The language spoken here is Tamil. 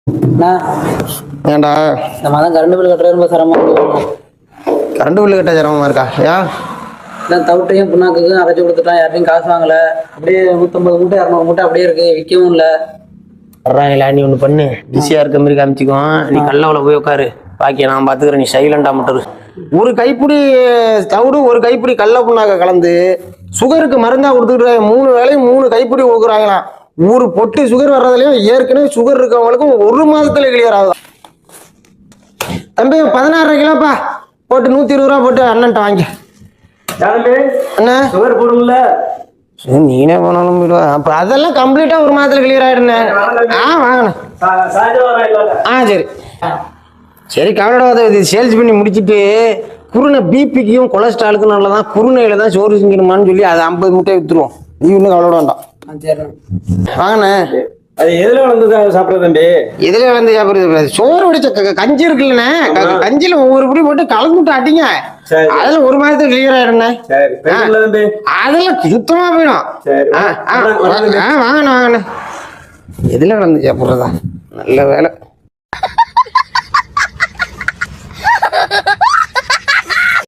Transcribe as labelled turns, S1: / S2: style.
S1: ஏன்டா
S2: இந்த மாதம் கரண்ட் பில் கட்டுறது ரொம்ப சிரமமா இருக்கு.
S1: கரண்ட் பில்லு கட்ட சிரமமா இருக்கா? ஏன்
S2: தவிட்டையும் புண்ணாக்குக்கும் அரைச்சி கொடுத்துட்டான், யார்ட்டையும் காசு வாங்கல. அப்படியே 150 மூட்டை 200 மூட்டை அப்படியே இருக்கு, விற்கவும் இல்லை.
S1: வர்றாங்களா? நீ ஒன்று பண்ணு, பிஸியாக இருக்க மாதிரி காமிச்சிக்கோ. நீ கல்லவளை போய் உட்காரு, பாக்கிய நான் பார்த்துக்கிறேன். நீ சைலண்டா மட்டும் இரு. ஒரு கைப்பிடி தவிடு ஒரு கைப்பிடி கடல புண்ணாக்க கலந்து சுகருக்கு மருந்தா கொடுத்துக்கிட்டு 3 வேளையும் 3 கைப்பிடி கொடுக்குறாங்களாம். ஒரு பொட்டு சுகர் வர்றதுலயும் ஏற்கனவே சுகர் இருக்கவங்களுக்கும் 1 மாதத்துல கிளியர் ஆகுது. தம்பி 16 கிலோப்பா போட்டு 120 ரூபா போட்டு அண்ணன்ட்ட வாங்கி. அண்ணா
S2: சுகர் போடுங்கள,
S1: நீனே போனாலும் போயிடுவா. அப்ப அதெல்லாம் கம்ப்ளீட்டா 1 மாதத்துல கிளியர் ஆயிடுனேன். வாங்கண்ணே. சரி சரி, கவலைப்படாத. இது சேல்ஸ் பண்ணி முடிச்சுட்டு குருணை பிபிக்கும் கொலஸ்ட்ராலுக்கும் நல்லதான், குருணையில தான் சோறு செஞ்சிருமான்னு சொல்லி அதை 50 மூட்டையை வித்துருவோம். நீ இன்னும் கவலைப்பட வேண்டாம். வாங்கண்ணே.
S3: அது எதுல வளர்ந்து சாப்பிடுறது தம்பி?
S1: எதுல வந்து சாப்பிடுறது? சோறு வடிச்ச கஞ்சி இருக்குல்லண்ணே, கஞ்சியில ஒவ்வொரு படி போட்டு கலந்துட்டு அடிங்க. அதுல 1 மாதத்துக்கு கிளியர் ஆயிடுண்ணே. அதெல்லாம் சுத்தமா போயிடும். வாங்கண்ணே வாங்கண்ணே. எதுல வந்து சாப்பிடுறதா? நல்ல வேலை.